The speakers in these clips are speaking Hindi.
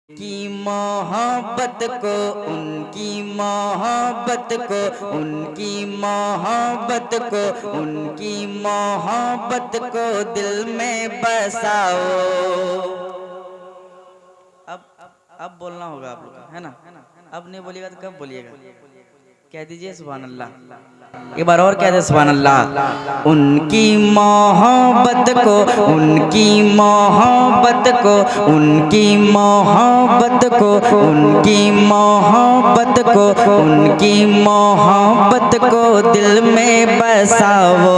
की मोहब्बत को उनकी मोहब्बत को उनकी मोहब्बत को उनकी मोहब्बत को दिल में बसाओ। अब बोलना होगा आप लोग, है ना? अब नहीं बोलिएगा तो कब बोलिएगा? कह दीजिए सुभान अल्लाह। एक बार और कह दे सुभान अल्लाह। उनकी मोहब्बत को उनकी मोहब्बत को उनकी मोहब्बत को उनकी मोहब्बत को उनकी मोहब्बत को दिल में बसाओ।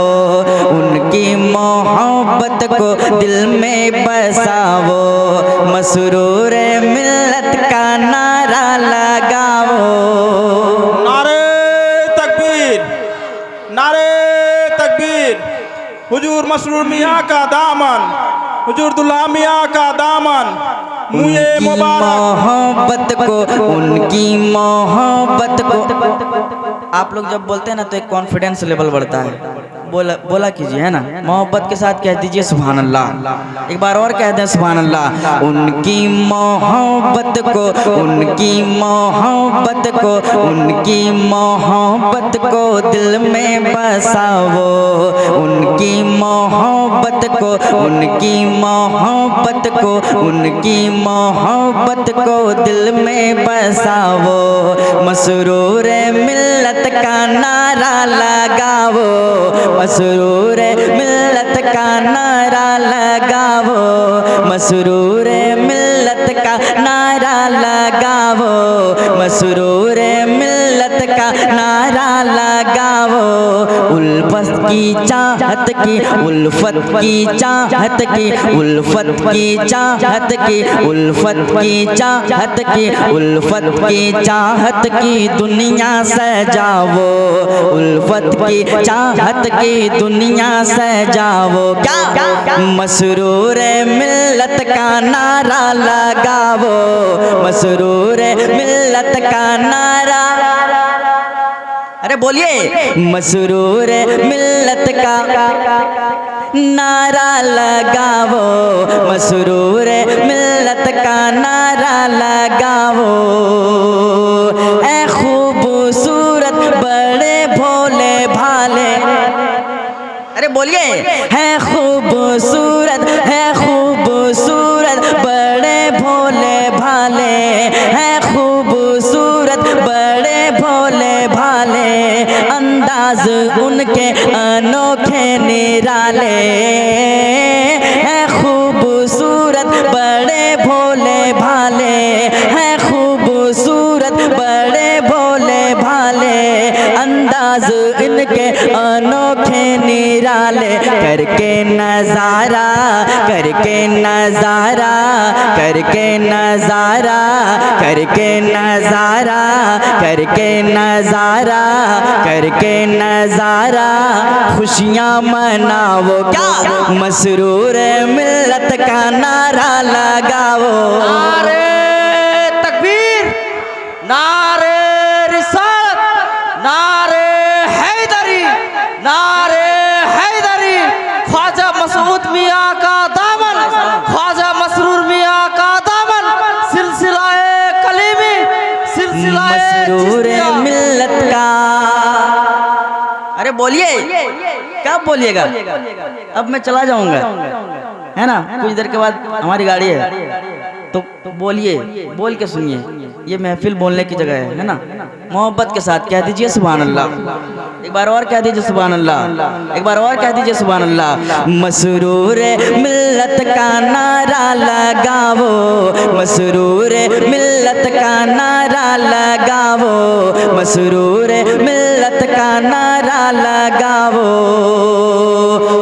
उनकी मोहब्बत को दिल में बसाओ। मसरूर मिल्लत का नारा लगाओ। नारे तकबीर। हुजूर मसरूर मियाँ का दामन, हुजूर दुल्हा मियाँ का दामन, मुझे मोहब्बत को उनकी मोहब्बत को। आप लोग जब बोलते हैं ना तो एक कॉन्फिडेंस लेवल बढ़ता है। बोला कीजिए, है ना? मोहब्बत के साथ कह दीजिए सुभान अल्लाह। एक बार और कह दें सुभान अल्लाह। उनकी मोहब्बत को उनकी मोहब्बत को उनकी मोहब्बत को दिल में बसाओ। उनकी मोहब्बत को उनकी मोहब्बत को उनकी मोहब्बत को दिल में बसाओ। मसरूर मिल्लत का नारा लगाओ। मसरूर मिल्लत का नारा लगाओ। मसरूर मिल्लत का नारा लगाओ। मसरूर मिल्लत का नारा लगाओ। उल्फत की चाहत की उल्फत की चाहत की उल्फत की चाहत की उल्फत की चाहत की उल्फत की चाहत की दुनिया सजाओ। उल्फत की चाहत की दुनिया सजाओ। क्या मसरूर मिल्लत का नारा लगाओ। मसरूर मिल्लत का नारा, अरे बोलिए, मसरूर मिल्लत का नारा लगाओ। मसरूर मिल्लत का नारा लगाओ। ऐ खूबसूरत बड़े भोले भाले, अरे बोलिए, है खूबसूरत बड़े भोले भाले, है खूबसूरत बड़े भोले भाले। अंदाज उनके अनोखे निराले, है खूबसूरत बड़े भोले भाले, है खूबसूरत बड़े भोले भाले। अंदाज इनके अनोखे निराले। करके नजारा करके नजारा करके नजारा करके नजारा करके नजारा करके नजारा खुशियाँ मनाओ। क्या मसरूर मिल्लत का नारा लगाओ। नारे तकबीर, नारे रिसालत, नारे हैदरी, नारे हैदरी। ख्वाजा मसूद मियाँ का दामन, ख्वाजा मसरूर मियाँ का दामन, सिलसिलाए कलीमी, सिलसिलाए मसरूर मिल्लत का। अरे बोलिए, कब बोलिएगा? अब मैं चला जाऊंगा, है ना? कुछ देर के बाद हमारी गाड़ी है, तो बोलिए, बोल के सुनिए। ये महफिल बोलने की जगह है ना? मोहब्बत के साथ कह दीजिए सुभान अल्लाह। एक बार और कह दीजिए सुभान अल्लाह। एक बार और कह दीजिए सुभान अल्लाह। मसरूर मिल्लत का नारा लगाओ। मसरूर मिल्लत का नारा लगाओ। मसरूर मिल्लत का नारा लगाओ।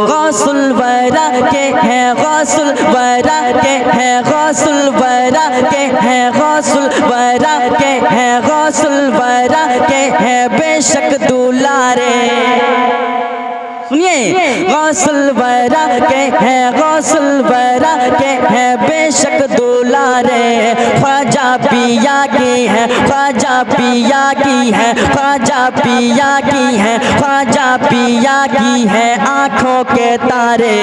गौसुल वरा के हैं, गौसुल वरा के हैं, गौसुल वरा के हैं, गौसुल वरा के हैं, गौसुल वरा के हैं बेशक दुलारे। सुनिए, गौसुल वरा के हैं, गौसुल वरा के हैं बेशक दुलारे। ख्वाजा पिया की है, ख्वाजा पिया की है, ख्वाजा पिया की है, ख्वाजा पिया की है आँखों के तारे।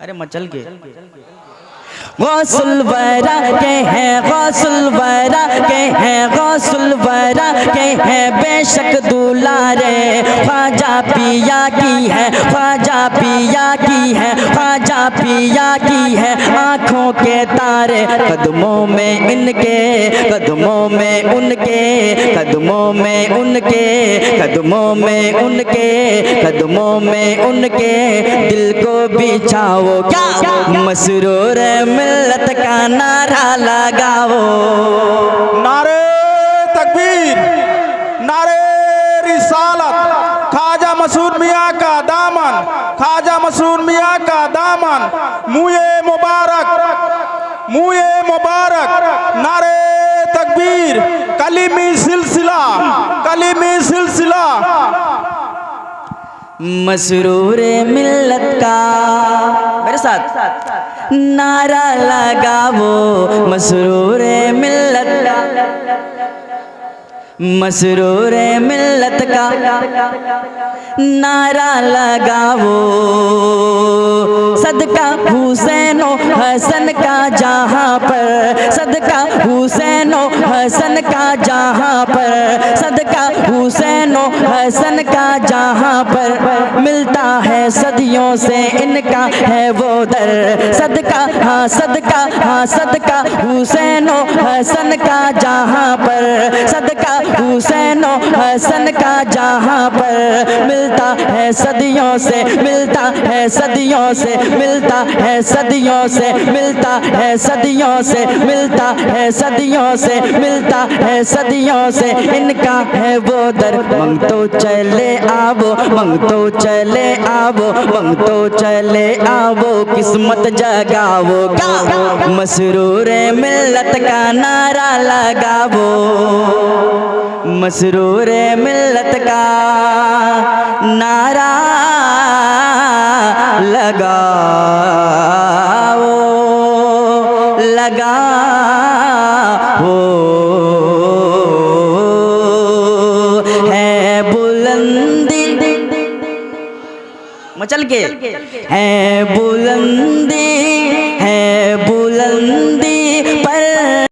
अरे मचल के गौसुल वरा के हैं, गौसुल वरा के हैं, गौसुल वरा के हैं, बेशक दुलारे ख्वाजा पिया की है, ख्वाजा पिया की है, ख्वाजा पिया की है। आँखों के तारे कदमों में इनके, कदमों में उनके, कदमों में उनके, कदमों में उनके, कदमों में उनके। दिल को बिछाओ क्या मसरूर मिल्लत का नारा लगाओ। नारे तकबीर, नारे रिसालत, ख्वाजा मसूद मियाँ का दामन, ख्वाजा मसूद मियाँ का दामन, मुए मुबारक, मुए मुबारक। नारे तकबीर, कलीमी सिलसिला, कलीमी सिलसिला। मसरूर मिल्लत का मेरे साथ नारा लगाओ, मसरूर मिल्लत का, मसरूर मिल्लत का नारा लगाओ। सदका हुसैन हसन का जहाँ पर, सदका हुसैन हसन का जहाँ पर, सदका हुसैन हसन का जहाँ पर। मिलता है सदियों से इनका है वो दर, सदका हाँ सदका, हाँ सदका हुसैन हसन का जहाँ पर, सदका हुसैन हसन का जहाँ पर। मिलता है सदियों से, मिलता है सदियों से, मिलता है सदियों से, मिलता है सदियों से, मिलता है सदियों से, मिलता है सदियों से। इनका है वो दर, मंग तो चले आवो, मंग तो चले आवो, मंग तो चले आवो, किस्मत जगावो। मसरूर मिल्लत का नारा लगावो, मसरूर मिल्लत का नारा लगाओ, लगाओ है बुलंदी, मचल के है बुलंदी, है